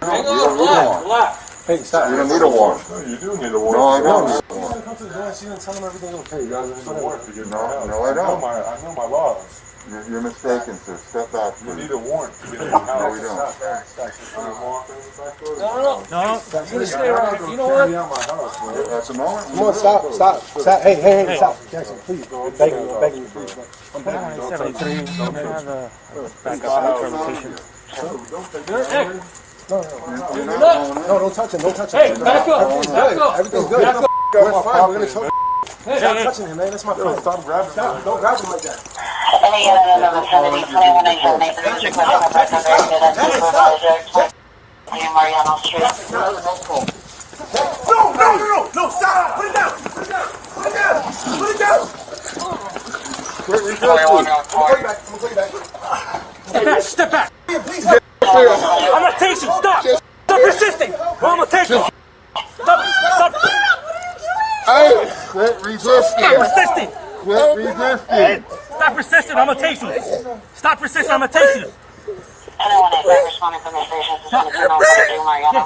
Hang on, relax. Hey, stop. You don't need a warrant. No, you do need a warrant. No, I don't. She's gonna come to the door and she's gonna tell him everything's okay. You guys need a warrant to get in the house. No, I don't. I know my laws. You're mistaken, sir. Step back, You please. need a warrant to get in the house. No, we don't. No. You're gonna stay around. You know what? Get me out my house, bro. That's a moment. Come on, stop. Hey, stop. Jackson, please. I'm begging you, please. I'm begging you. 73. Don't have a backup location. Hey, You're not going in. No, don't touch him. hey, back up. Back up. Everything's good. Back up. We're fine. We're gonna talk. Hey, Stop hey, touching him, man. That's my friend. Stop grabbing me. Don't grab him like that. Mariano Street. No, stop. Put it down. Step back. Step back. I'm gonna take you. Stop. Stop resisting. Or I'm gonna take you. Stop. Hey, quit resisting. Stop resisting. Quit resisting. Stop resisting. I'm gonna take you. Stop resisting. I'm gonna take you.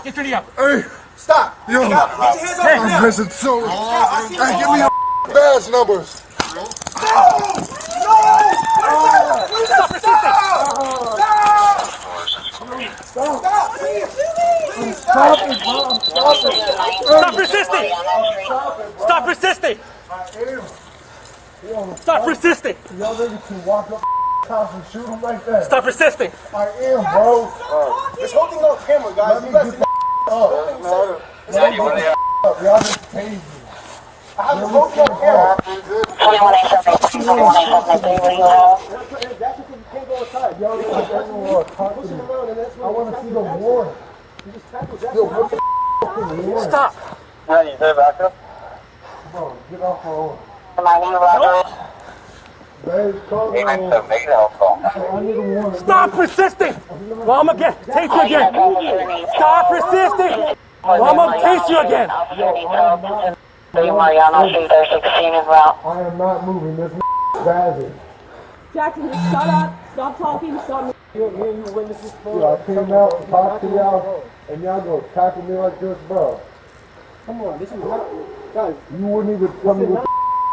Get your knee up. Hey, Stop. yo, Put your hands up. I'm missing so. Hey, give me your badge numbers. Stop resisting. Stop resisting. Stop resisting. Stop resisting. Y'all ready to walk up house and shoot him like that? Stop resisting. I am, bro. This whole thing's on camera, guys. You guys get up. Y'all just crazy. I have the whole thing on camera. That's because you can't go outside. Y'all talk to me. I want to see the warrant. You just tackled that. Yo, what the warrant? Stop. You say backup? Bro, get off our own. Am I going to backup? Babe, call me. Make that call. I need a warrant. Stop resisting. Well, I'm gonna take you again. Stop resisting. Well, I'm gonna taste you again. Mariano Street, 16 as well. I am not moving. This spazzing. Jackson, just shut up. Stop talking. Stop. I came out and talked to y'all, and y'all go tackle me like this, bro. Come on, this is not. Guys, you wouldn't even tell me what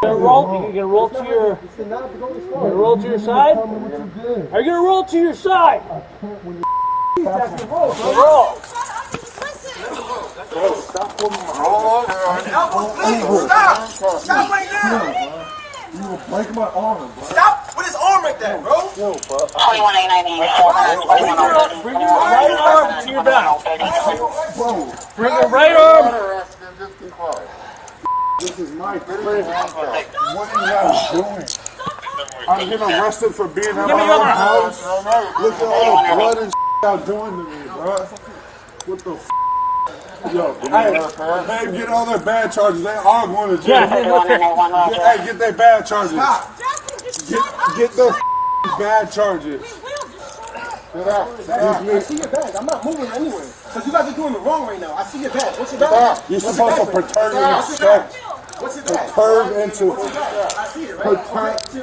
You're gonna roll to your. You're Gonna roll to your side. Tell me what you did. Are you gonna roll to your side? Roll. Stop right now. You will break my arm, bro. Stop with his arm like that, bro. 2189. Bring your right arm to your back. Bro, Bring your right arm. this is my friend. What are you guys doing? I'm getting arrested for being at Give me my your own arm. house. Look at all the blood and y'all doing to me, bro. What the Yo, hey, get all their bad charges. They are going to jail. Get their bad charges. Get their bad charges. Get out. I see your badge. I'm not moving anywhere. Because you guys are doing it wrong right now. I see your badge. What's your badge? You're supposed to perturb yourself. What's your badge? Perturb into. I see it, right?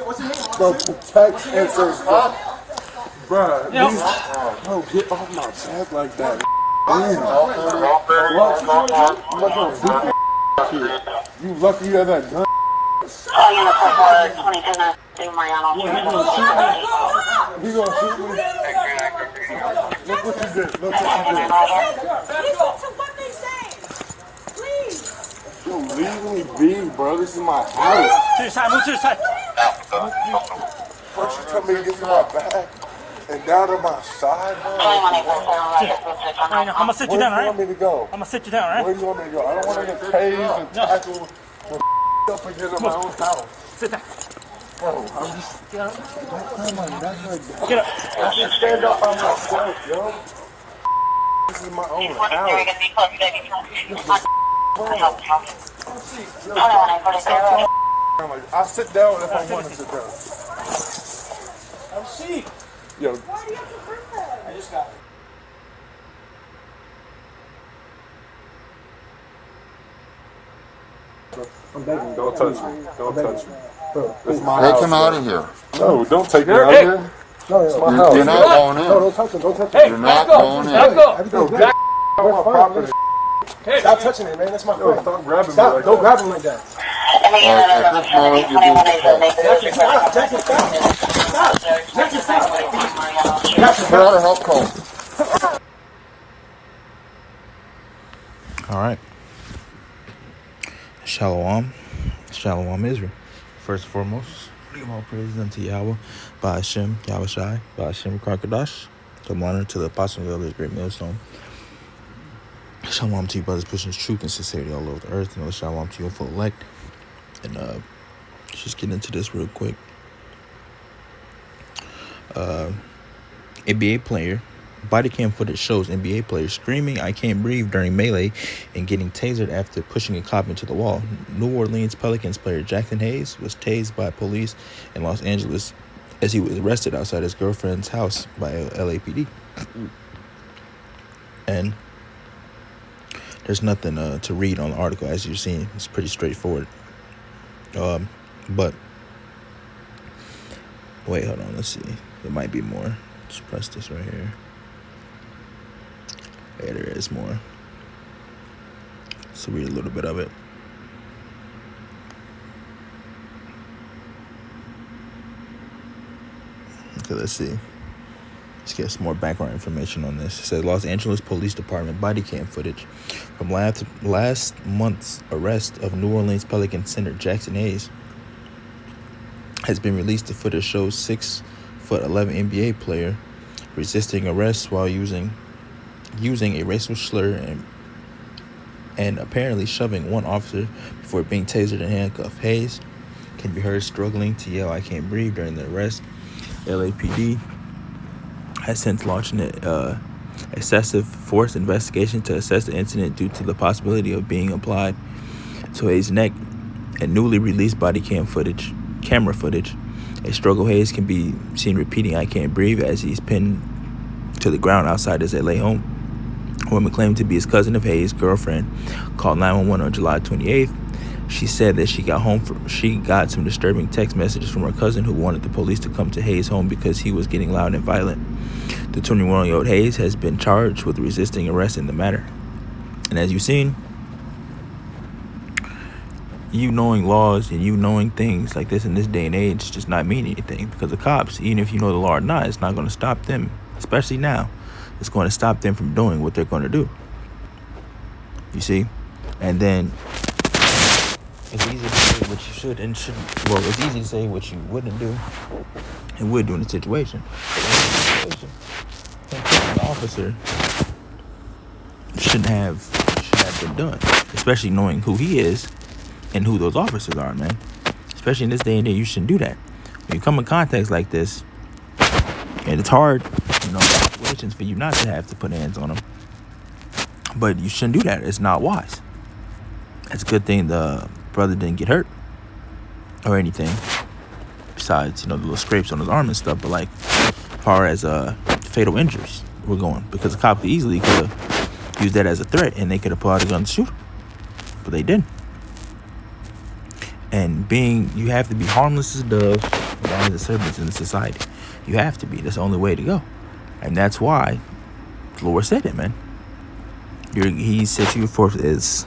What's your name? Bro, protect and serve. Bro, get off my back like that. Damn. You lucky you have that gun. He gonna shoot me? Look what you did. Look what you did. Listen to what they say. Please. Yo, leave me be, bro. This is my house. To your side. Move to your side. First you tell me to get in my bag and down to my side, bro. I'm gonna sit you down, Where do you alright? want me to go? I'm gonna sit you down, alright? Where do you want me to go? I don't want to get tased and tackled with up again in my own house. Sit down. Bro, I'm just get up. Don't turn my neck like that. Get up. I just stand up by myself, yo. This is my own house. I'll sit down if I want to sit down. Have a seat. Yo, Why do you have to bring that? I just got. I'm begging. Don't touch me. Don't touch me. Bro, this is my Take house. him out of here. No, don't take me out Hey. of here. No, it's my house. You're not going in. No, don't touch him. Don't touch him. Hey, You're back not up. going in. Back up. Everything's good. We're fine, man. Hey, Stop touching it, man. That's my friend. Stop grabbing me Stop. like Don't that. grab him like that. At this moment, you're being Jackson, stop. Jackson, stop. Stop. Jackson, stop. Jackson, Put out a help call. All right. Shalom. Shalom Israel. First and foremost, give all praises unto Yahweh, by Hashem, Yahweh Shai, by Hashem Karkadash. Come honor to the apostles of this great millstone. Shalom to you, brothers, pushing truth and sincerity all over the earth. And shalom to you, full elect. And just get into this real quick. NBA player. Body cam footage shows NBA players screaming, "I can't breathe" during melee and getting tasered after pushing a cop into the wall. New Orleans Pelicans player Jackson Hayes was tased by police in Los Angeles as he was arrested outside his girlfriend's house by LAPD. And there's nothing to read on the article, as you've seen. It's pretty straightforward. But wait, hold on. Let's see. There might be more. Let's press this right here. Yeah, there is more. So read a little bit of it. Okay, let's see. Let's get some more background information on this. It says Los Angeles Police Department body cam footage from last month's arrest of New Orleans Pelican center Jackson Hayes has been released. The footage shows 6'11" NBA player resisting arrest while using a racial slur and apparently shoving one officer before being tasered and handcuffed. Hayes can be heard struggling to yell, "I can't breathe" during the arrest. LAPD has since launched an excessive force investigation to assess the incident due to the possibility of being applied to Hayes' neck. And newly released body camera footage, a struggle Hayes can be seen repeating, "I can't breathe" as he's pinned to the ground outside his LA home. A woman claimed to be his cousin of Hayes' girlfriend called 911 on July 28th. She said that she got some disturbing text messages from her cousin who wanted the police to come to Hayes' home because he was getting loud and violent. The 21-year-old Hayes has been charged with resisting arrest in the matter. And as you've seen, you knowing laws and you knowing things like this in this day and age does not mean anything, because the cops, even if you know the law or not, it's not going to stop them, especially now. It's going to stop them from doing what they're going to do. You see? And then it's easy to say what you should and shouldn't. Well, it's easy to say what you wouldn't do and would do in a situation. An officer shouldn't have been done, especially knowing who he is and who those officers are, man. Especially in this day and age, you shouldn't do that. When you come in context like this, and it's hard, situations for you not to have to put hands on them. But you shouldn't do that. It's not wise. It's a good thing the brother didn't get hurt or anything. Besides, the little scrapes on his arm and stuff. But like, as far as fatal injuries, we're going. Because the cop easily could have used that as a threat and they could have pulled out a gun to shoot him. But they didn't. And you have to be harmless as doves, as the servants in the society. You have to be. That's the only way to go. And that's why the Lord said it, man. He set you forth as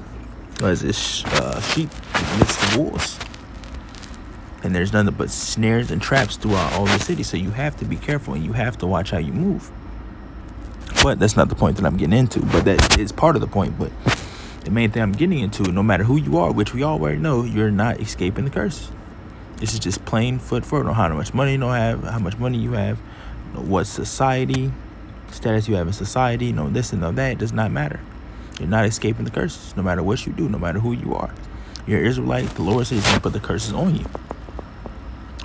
sheep amidst the wolves. And there's nothing but snares and traps throughout all the city. So you have to be careful and you have to watch how you move. But that's not the point that I'm getting into. But that is part of the point. But the main thing I'm getting into, no matter who you are, which we all already know, you're not escaping the curses. This is just plain foot forward. Know how much money you have, how much money you have, what society status you have in society, this and that. It does not matter. You're not escaping the curses, no matter what you do, no matter who you are. You're an Israelite. The Lord says He's going to put the curses on you.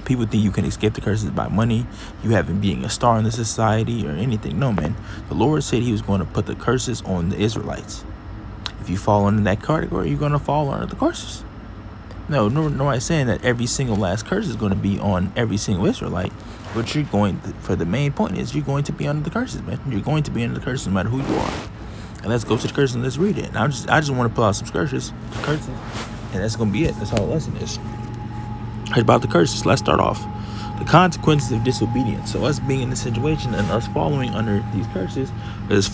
People think you can escape the curses by money, you haven't being a star in the society or anything. No, man. The Lord said He was going to put the curses on the Israelites. If you fall under that category, you're going to fall under the curses. No, I'm saying that every single last curse is going to be on every single Israelite. But for the main point is, you're going to be under the curses, man. You're going to be under the curses no matter who you are. And let's go to the curses and let's read it. And I just want to pull out some curses, and that's going to be it. That's how the lesson is. It's about the curses. Let's start off. The consequences of disobedience. So us being in this situation and us following under these curses is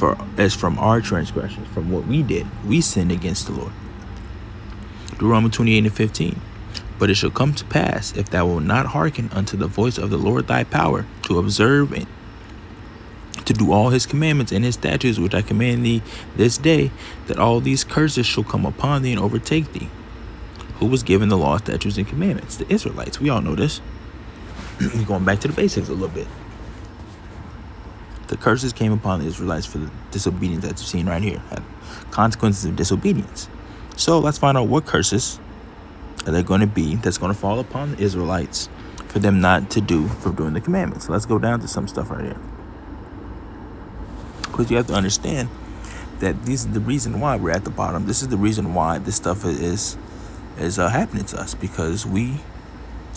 from our transgressions, from what we did. We sinned against the Lord. Deuteronomy 28:15. But it shall come to pass, if thou wilt not hearken unto the voice of the Lord thy power, to observe and to do all his commandments and his statutes which I command thee this day, that all these curses shall come upon thee and overtake thee. Who was given the law, statutes, and commandments? The Israelites. We all know this. We're going back to the basics a little bit. The curses came upon the Israelites for the disobedience that you've seen right here. Consequences of disobedience. So let's find out what curses are there going to be that's going to fall upon the Israelites for them not to do for doing the commandments. So let's go down to some stuff right here. Because you have to understand that this is the reason why we're at the bottom. This is the reason why this stuff is happening to us, because we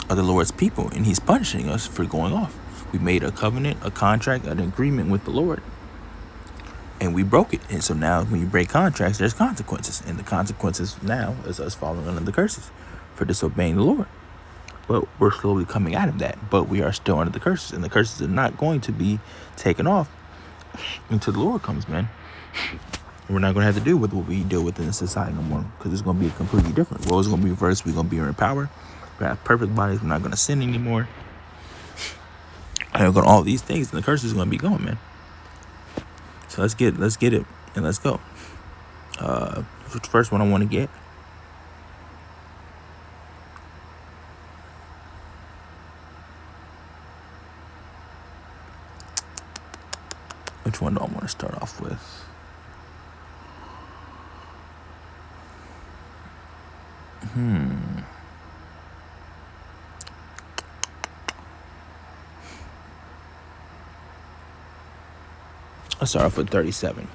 are the Lord's people and he's punishing us for going off. We made a covenant, a contract, an agreement with the Lord, and we broke it. And so now when you break contracts, there's consequences, and the consequences now is us falling under the curses for disobeying the Lord. But we're slowly coming out of that, but we are still under the curses, and the curses are not going to be taken off until the Lord comes, man. We're not going to have to deal with what we deal with in the society no more, because it's going to be completely different. Roles are going to be reversed. We're going to be in power. We have perfect bodies. We're not going to sin anymore. And we're going to all these things, and the curses are going to be gone, man. So let's get it, and let's go. The first one I want to get. Which one do I want to start off with? Let's start off with 37.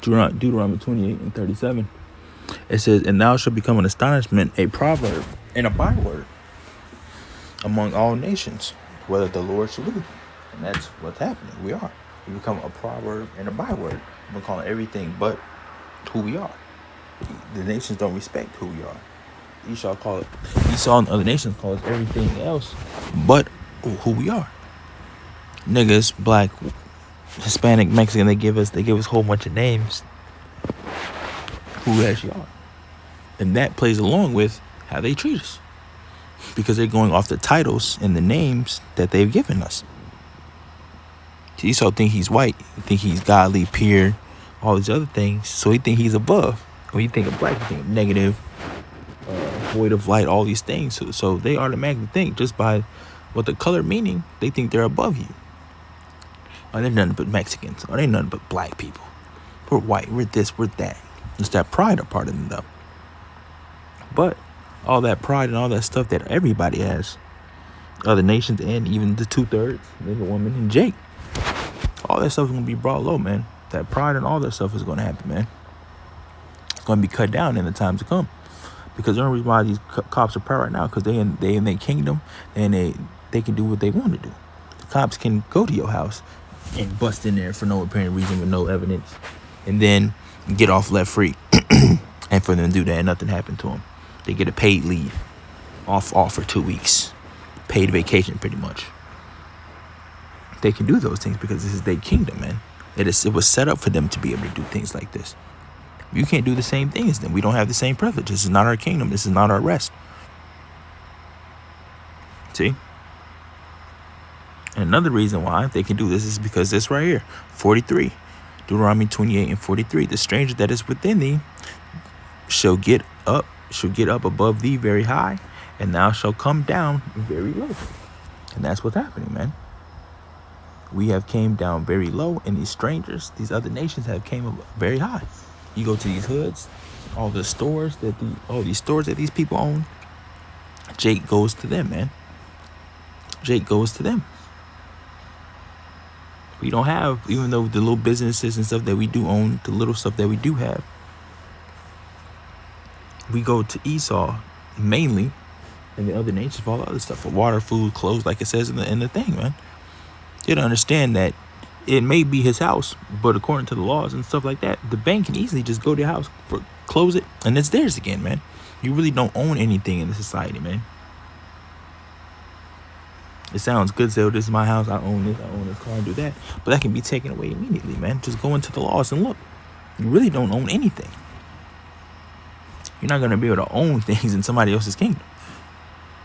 Deuteronomy 28:37. It says, and thou shalt become an astonishment, a proverb, and a byword among all nations, whether the Lord shall lead. And that's what's happening. We become a proverb and a byword. We're calling everything but who we are. The nations don't respect who we are. Esau and other nations call us everything else but who we are. Niggas, black, Hispanic, Mexican, they give us a whole bunch of names who we actually are. And that plays along with how they treat us, because they're going off the titles and the names that they've given us. Esau think he's white, think he's godly, pure, all these other things, so he think he's above. When you think of black, you think of negative, void of light, all these things. So they automatically think, just by what the color meaning, they think they're above you. Oh, they're nothing but Mexicans. Oh, they're nothing but black people. We're white. We're this. We're that. It's that pride a part of them, though. But all that pride and all that stuff that everybody has, other nations and even the 2/3, nigga, woman, and Jake, all that stuff is going to be brought low, man. That pride and all that stuff is going to happen, man. It's going to be cut down in the times to come. Because the only reason why these cops are proud right now, because they in their kingdom, and they can do what they want to do. The cops can go to your house and bust in there for no apparent reason with no evidence, and then get off left free. And for them to do that, and nothing happened to them. They get a paid leave, off for 2 weeks, paid vacation pretty much. They can do those things because this is their kingdom, man. It was set up for them to be able to do things like this. You can't do the same thing as them. We don't have the same privilege. This is not our kingdom. This is not our rest. See? And another reason why they can do this is because this right here, 43, Deuteronomy 28:43. The stranger that is within thee shall get up above thee very high, and thou shalt come down very low. And that's what's happening, man. We have came down very low, and these strangers, these other nations, have came up very high. You go to these hoods, all these stores that these people own, Jake goes to them, man. Jake goes to them. We don't have, even though the little businesses and stuff that we do own, the little stuff that we do have, we go to Esau mainly, and the other nations for all the other stuff, for water, food, clothes, like it says in the thing, man. You don't understand that it may be his house, but according to the laws and stuff like that, the bank can easily just go to your house, close it, and it's theirs again, man. You really don't own anything in the society, man. It sounds good, so this is my house, I own this car, and do that. But that can be taken away immediately, man. Just go into the laws and look. You really don't own anything. You're not going to be able to own things in somebody else's kingdom.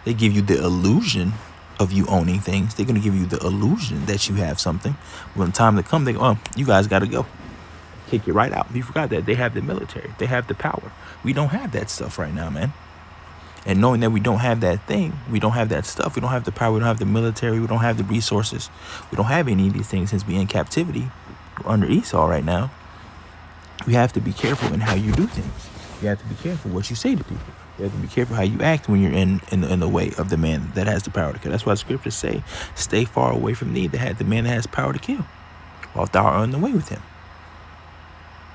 They give you the illusion of you owning things. They're going to give you the illusion that you have something. When the time to come, they go, oh, you guys got to go. Kick you right out. You forgot that they have the military. They have the power. We don't have that stuff right now, man. And knowing that we don't have that thing, we don't have that stuff, we don't have the power, we don't have the military, we don't have the resources, we don't have any of these things since we're in captivity under Esau right now. We have to be careful in how you do things. You have to be careful what you say to people. You have to be careful how you act when you're in the way of the man that has the power to kill. That's why the scriptures say, stay far away from thee that had the man that has power to kill, while thou art on the way with him.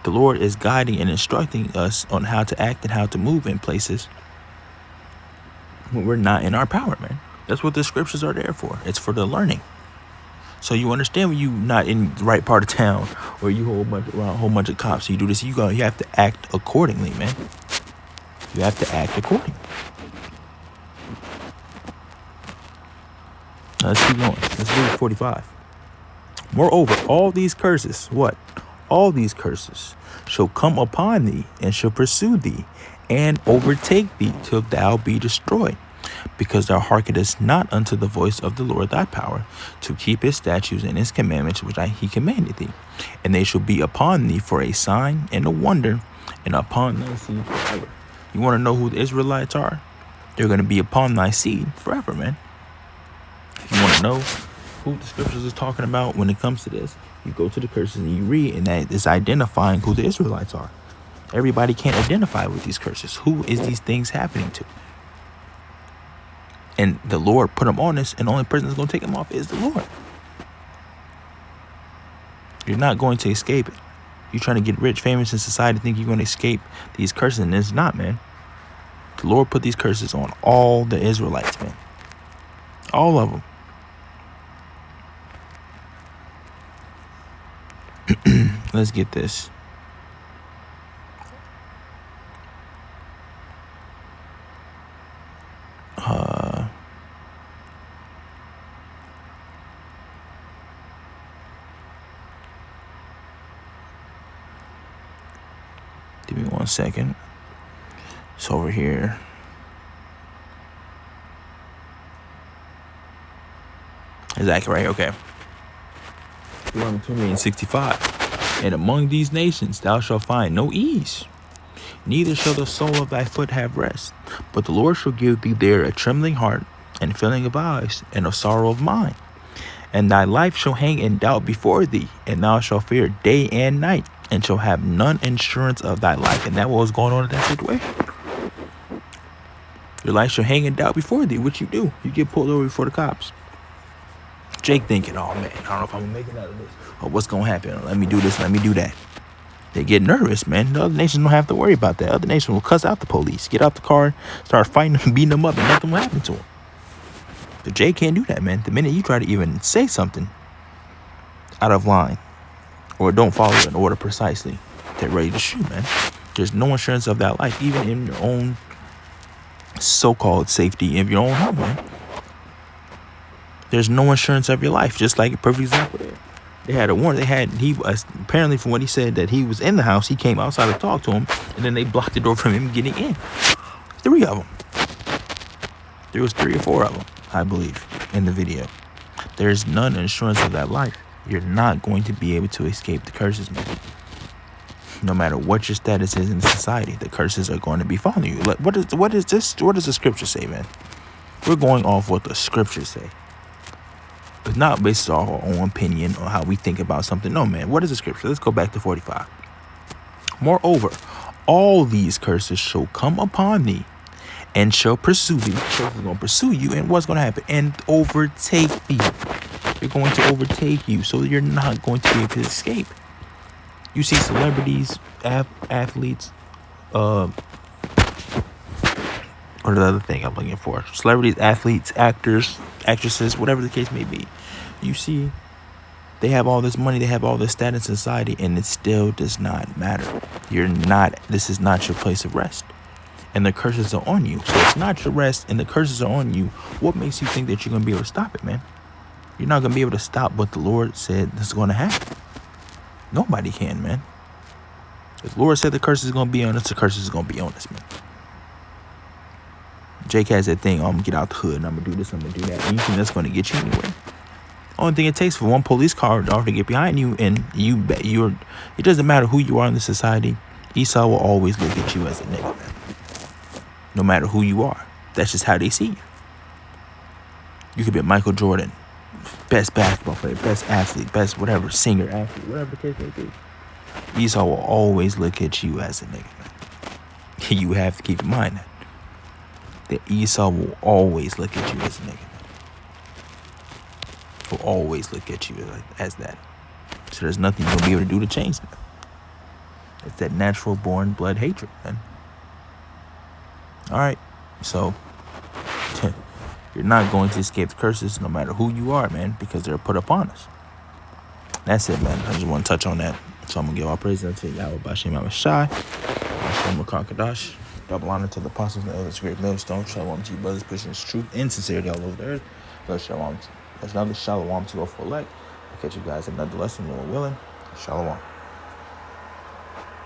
The Lord is guiding and instructing us on how to act and how to move in places when we're not in our power, man. That's what the scriptures are there for. It's for the learning. So you understand when you're not in the right part of town, or you around a whole bunch of cops, so you do this, you have to act accordingly, man. You have to act accordingly. Let's keep going. Let's read 45. Moreover, all these curses, what? All these curses shall come upon thee, and shall pursue thee, and overtake thee, till thou be destroyed, because thou hearkenest not unto the voice of the Lord thy power, to keep his statutes and his commandments which he commanded thee. And they shall be upon thee for a sign and a wonder, and upon thy seed forever. You want to know who the Israelites are? They're going to be upon thy seed forever, man. If you want to know who the scriptures is talking about when it comes to this, you go to the curses and you read, and that is identifying who the Israelites are. Everybody can't identify with these curses. Who is these things happening to? And the Lord put them on us, and the only person that's going to take them off is the Lord. You're not going to escape it. You're trying to get rich, famous in society, think you're going to escape these curses, and it's not, man. The Lord put these curses on all the Israelites, man. All of them. Let's get this. Give me 1 second. It's over here. Exactly right here. Okay. 265. And among these nations thou shalt find no ease, neither shall the sole of thy foot have rest. But the Lord shall give thee there a trembling heart, and filling of eyes, and a sorrow of mind. And thy life shall hang in doubt before thee, and thou shalt fear day and night, and shall have none insurance of thy life. And that was going on in that situation. Your life shall hang in doubt before thee. What you do? You get pulled over before the cops. Jake thinking, oh man, I don't know if I'm gonna make it out of this. Or what's gonna happen? Let me do this, let me do that. They get nervous, man. The other nations don't have to worry about that. Other nations will cuss out the police, get out the car, start fighting them, beating them up, and nothing will happen to them. But Jay can't do that, man. The minute you try to even say something out of line, or don't follow an order precisely, they're ready to shoot, man. There's no insurance of that life, even in your own so-called safety of your own home, man. There's no insurance of your life. Just like a perfect example there. They had a warrant. He was, apparently from what he said, that he was in the house. He came outside to talk to him, and then they blocked the door from him getting in. 3 of them. There was 3 or 4 of them, I believe, in the video. There's none insurance of that life. You're not going to be able to escape the curses, man. No matter what your status is in society, the curses are going to be following you. Like, what does the scripture say, man? We're going off what the scriptures say. It's not based on our own opinion or how we think about something. No, man. What is the scripture? Let's go back to 45. Moreover, all these curses shall come upon thee, and shall pursue thee. Curses are going to pursue you, and what's going to happen? And overtake thee. They're going to overtake you, so you're not going to be able to escape. You see celebrities, athletes, or the other thing I'm looking for. Celebrities, athletes, actors, actresses, whatever the case may be. You see, they have all this money, they have all this status in society, and it still does not matter. This is not your place of rest. and the curses are on you. So it's not your rest and the curses are on you. What makes you think that you're going to be able to stop it, man? You're not going to be able to stop what the Lord said is going to happen. Nobody can, man. If the Lord said the curse is going to be on us, the curse is going to be on us, man. Jake has that thing, I'm going to get out the hood and I'm going to do this, I'm going to do that. And you think that's going to get you anywhere. Only thing it takes for one police car to get behind you, and it doesn't matter who you are in the society, Esau will always look at you as a nigga, man. No matter who you are. That's just how they see you. You could be Michael Jordan, best basketball player, best athlete, best whatever, singer, athlete, whatever the case may be. Esau will always look at you as a nigga, man. You have to keep in mind that Esau will always look at you as a nigga. Will always look at you as that. So there's nothing you'll be able to do to change that. It's that natural born blood hatred, man. All right, so you're not going to escape the curses no matter who you are, man, because they're put upon us. That's it, man. I just want to touch on that. So I'm going to give all praise unto Yahweh Bashem Shai, Hashem Rakakadash. Double honor to the apostles and elders, great millstone. Shalom to you, brothers, pushing this truth and sincerity all over the earth. Shalom. There's another shalom to go for elect. I'll catch you guys in another lesson, Lord willing. Shalom.